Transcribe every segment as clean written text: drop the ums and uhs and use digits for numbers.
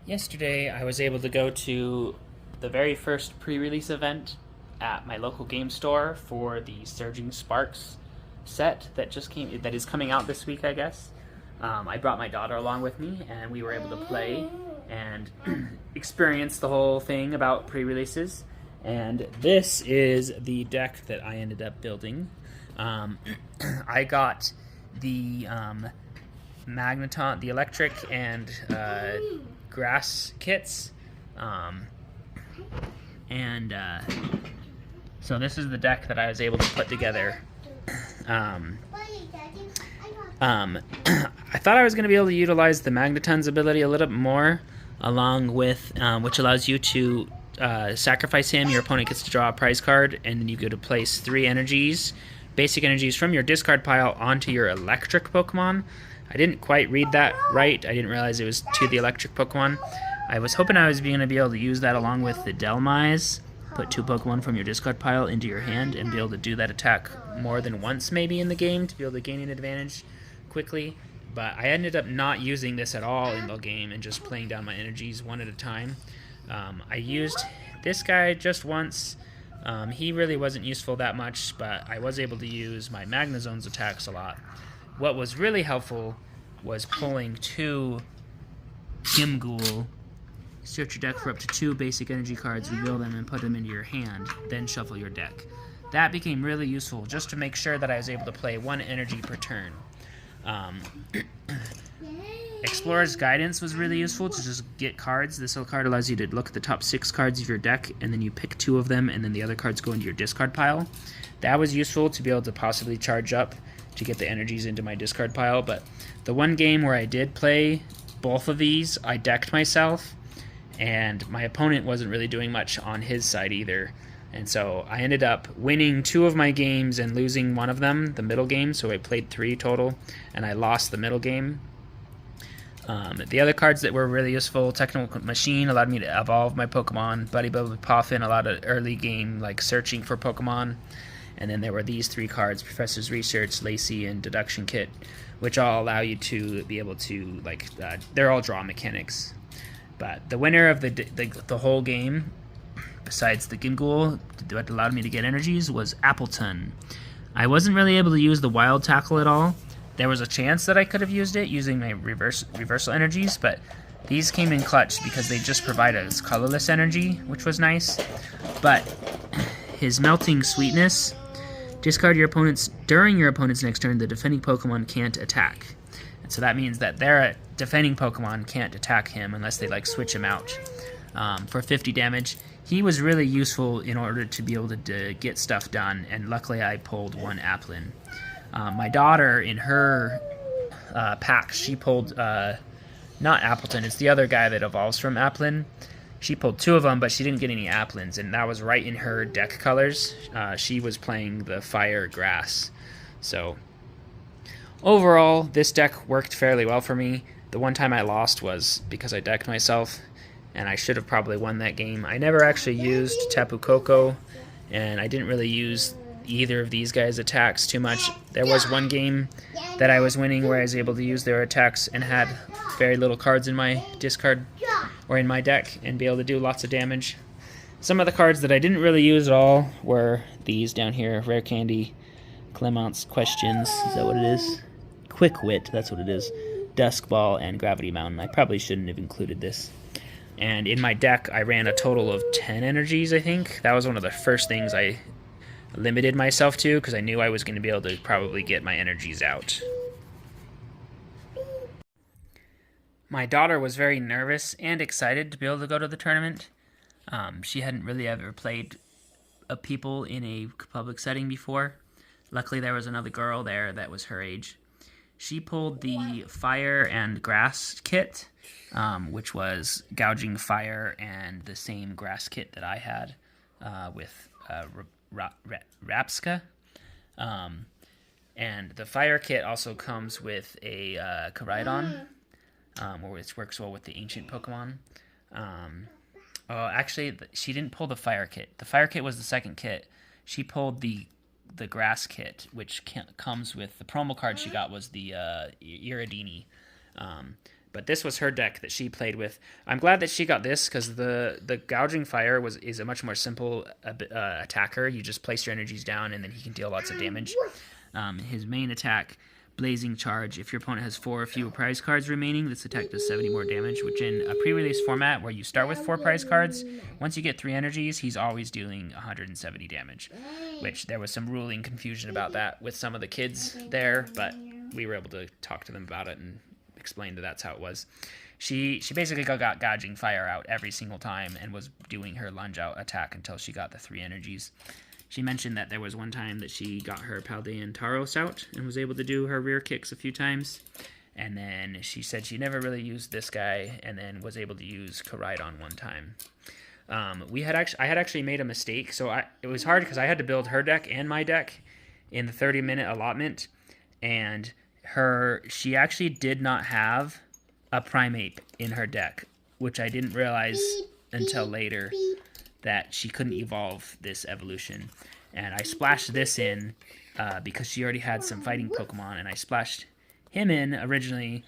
Yesterday, I was able to go to the very first pre-release event at my local game store for the Surging Sparks set that is coming out this week, I guess. I brought my daughter along with me, and we were able to play and experience the whole thing about pre-releases. And this is the deck that I ended up building. I got the magneton, the electric and grass kits, and so this is the deck that I was able to put together. I thought I was going to be able to utilize the magneton's ability a little bit more, along with which allows you to sacrifice him. Your opponent gets to draw a prize card, and then you go to place 3 energies, basic energies from your discard pile onto your electric Pokemon. I didn't quite read that right. I didn't realize it was to the electric Pokemon. I was hoping I was going to be able to use that along with the Delmise. Put 2 Pokemon from your discard pile into your hand and be able to do that attack more than once maybe in the game to be able to gain an advantage quickly. But I ended up not using this at all in the game and just playing down my energies one at a time. I used this guy just once. He really wasn't useful that much, but I was able to use my Magnezone's attacks a lot. What was really helpful was pulling 2 Gimghoul. Search your deck for up to 2 basic energy cards, reveal them, and put them into your hand, then shuffle your deck. That became really useful just to make sure that I was able to play 1 energy per turn. Explorer's Guidance was really useful to just get cards. This little card allows you to look at the top 6 cards of your deck, and then you pick 2 of them, and then the other cards go into your discard pile. That was useful to be able to possibly charge up to get the energies into my discard pile, but the one game where I did play both of these, I decked myself, and my opponent wasn't really doing much on his side either. And so I ended up winning 2 of my games and losing one of them, the middle game, so I played 3 total, and I lost the middle game. The other cards that were really useful, Technical Machine allowed me to evolve my Pokemon, Buddy Poffin, a lot of early game like searching for Pokemon, and then there were these 3 cards, Professor's Research, Lacey, and Deduction Kit, which all allow you to be able to, they're all draw mechanics. But the winner of the whole game, besides the Gimghoul, that allowed me to get energies, was Appleton. I wasn't really able to use the Wild Tackle at all. There was a chance that I could have used it using my reversal energies, but these came in clutch because they just provide us colorless energy, which was nice. But his Melting Sweetness, discard during your opponent's next turn, the defending Pokemon can't attack. And so that means that their defending Pokemon can't attack him unless they switch him out. For 50 damage, he was really useful in order to be able to get stuff done, and luckily I pulled 1 Applin. My daughter, in her pack, she pulled, not Appleton, it's the other guy that evolves from Applin. She pulled 2 of them, but she didn't get any Applins, and that was right in her deck colors. She was playing the Fire Grass. So, overall, this deck worked fairly well for me. The one time I lost was because I decked myself, and I should have probably won that game. I never actually used Tapu Koko, and I didn't really use either of these guys' attacks too much. There was one game that I was winning where I was able to use their attacks and had very little cards in my discard or in my deck and be able to do lots of damage. Some of the cards that I didn't really use at all were these down here: Rare Candy, Clement's Questions, is that what it is? Quick Wit, that's what it is. Dusk Ball, and Gravity Mountain. I probably shouldn't have included this. And in my deck, I ran a total of 10 energies, I think. That was one of the first things I limited myself to, because I knew I was going to be able to probably get my energies out. My daughter was very nervous and excited to be able to go to the tournament. She hadn't really ever played people in a public setting before. Luckily, there was another girl there that was her age. She pulled the Fire and Grass kit, which was Gouging Fire and the same grass kit that I had with Rapska. And the Fire kit also comes with a Koraidon, which works well with the ancient Pokemon. Actually, she didn't pull the Fire kit. The Fire kit was the second kit. She pulled the grass kit, which comes with the promo card she got was the Iridini. But this was her deck that she played with. I'm glad that she got this because the Gouging Fire is a much more simple attacker. You just place your energies down and then he can deal lots of damage. His main attack, Blazing Charge. If your opponent has 4 or fewer prize cards remaining, this attack does 70 more damage, which in a pre-release format where you start with 4 prize cards, once you get 3 energies, he's always dealing 170 damage, which there was some ruling confusion about that with some of the kids there, but we were able to talk to them about it and explain that that's how it was. She basically got Gouging Fire out every single time and was doing her lunge out attack until she got the 3 energies. She mentioned that there was one time that she got her Paldean Taros out and was able to do her rear kicks a few times. And then she said she never really used this guy and then was able to use Koraidon one time. I had actually made a mistake, so it was hard because I had to build her deck and my deck in the 30-minute allotment. And she actually did not have a Primeape in her deck, which I didn't realize until later, that she couldn't evolve this evolution. And I splashed this in because she already had some fighting Pokemon, and I splashed him in originally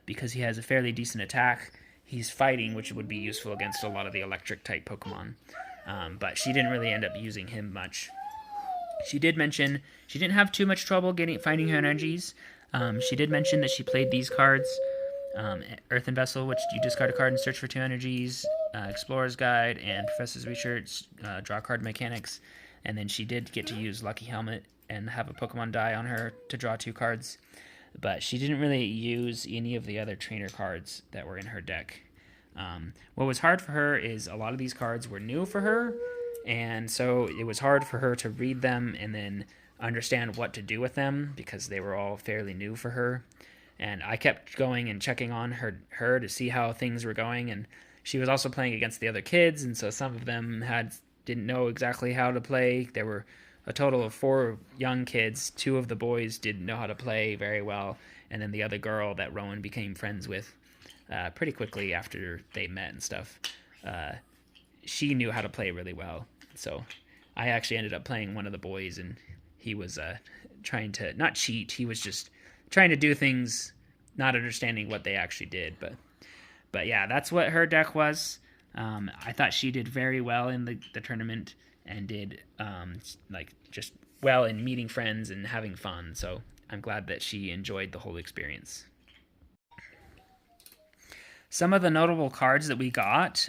because he has a fairly decent attack. He's fighting, which would be useful against a lot of the electric type Pokemon. But she didn't really end up using him much. She did mention she didn't have too much trouble finding her energies. She did mention that she played these cards. Earthen Vessel, which you discard a card and search for 2 energies, Explorer's Guide, and Professor's Research, draw card mechanics. And then she did get to use Lucky Helmet and have a Pokemon die on her to draw 2 cards. But she didn't really use any of the other trainer cards that were in her deck. What was hard for her is a lot of these cards were new for her, and so it was hard for her to read them and then understand what to do with them because they were all fairly new for her. And I kept going and checking on her to see how things were going, and she was also playing against the other kids, and so some of them didn't know exactly how to play. There were a total of 4 young kids. 2 of the boys didn't know how to play very well, and then the other girl that Rowan became friends with pretty quickly after they met and stuff, she knew how to play really well. So I actually ended up playing one of the boys, and he was trying to not cheat. He was just trying to do things, not understanding what they actually did. But yeah, that's what her deck was. I thought she did very well in the tournament and did just well in meeting friends and having fun. So I'm glad that she enjoyed the whole experience. Some of the notable cards that we got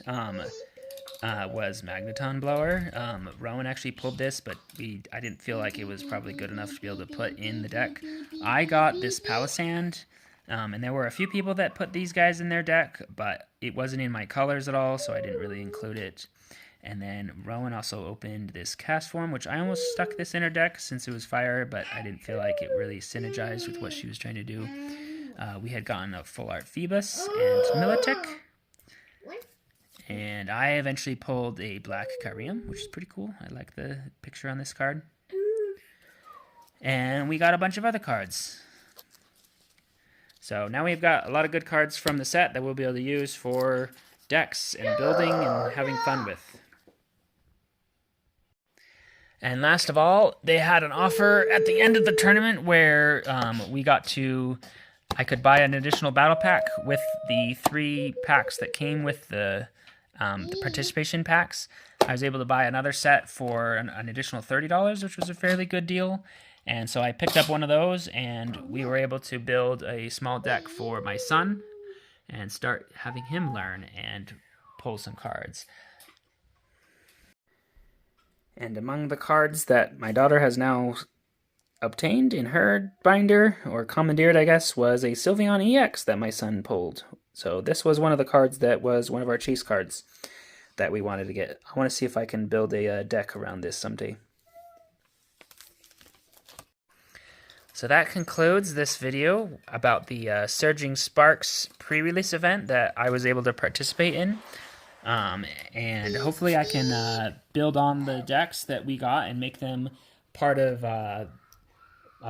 was Magneton Blower. Rowan actually pulled this, but I didn't feel like it was probably good enough to be able to put in the deck. I got this Palisand, and there were a few people that put these guys in their deck, but it wasn't in my colors at all, so I didn't really include it. And then Rowan also opened this Castform, which I almost stuck this in her deck since it was fire, but I didn't feel like it really synergized with what she was trying to do. We had gotten a Full Art Phoebus and Milotic. And I eventually pulled a black Kyrium, which is pretty cool. I like the picture on this card. And we got a bunch of other cards. So now we've got a lot of good cards from the set that we'll be able to use for decks and building and having fun with. And last of all, they had an offer at the end of the tournament where I could buy an additional battle pack with the 3 packs that came with the participation packs. I was able to buy another set for an additional $30, which was a fairly good deal. And so I picked up one of those, and we were able to build a small deck for my son and start having him learn and pull some cards. And among the cards that my daughter has now obtained in her binder, or commandeered, I guess, was a Sylveon EX that my son pulled. So this was one of the cards that was one of our chase cards that we wanted to get. I want to see if I can build a deck around this someday. So that concludes this video about the Surging Sparks pre-release event that I was able to participate in. And hopefully I can build on the decks that we got and make them part of a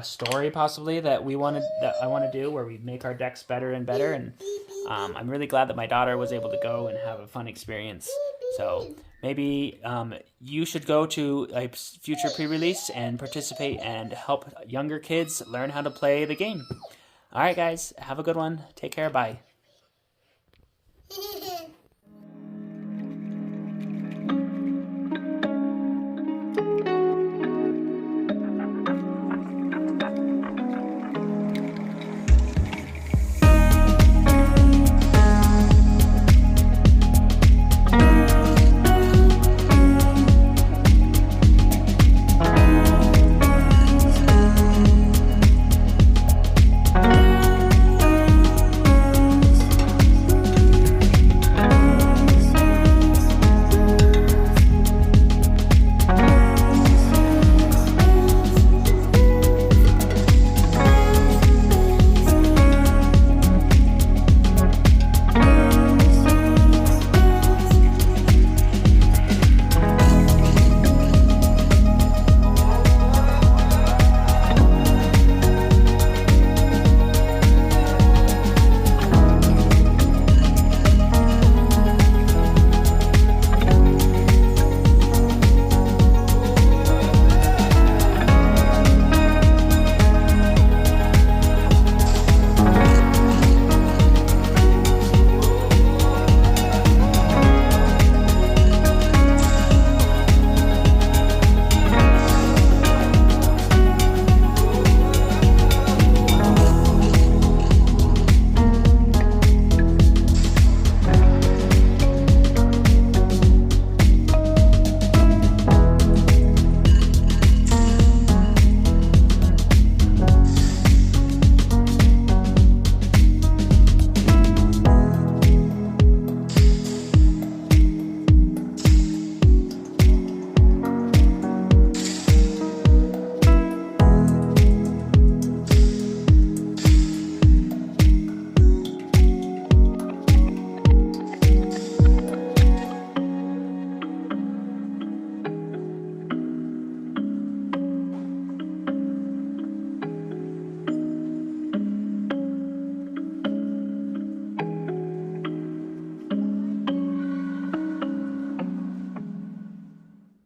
story possibly that I want to do, where we make our decks better and better. And I'm really glad that my daughter was able to go and have a fun experience. So maybe you should go to a future pre-release and participate and help younger kids learn how to play the game. All right, guys, have a good one. Take care. Bye.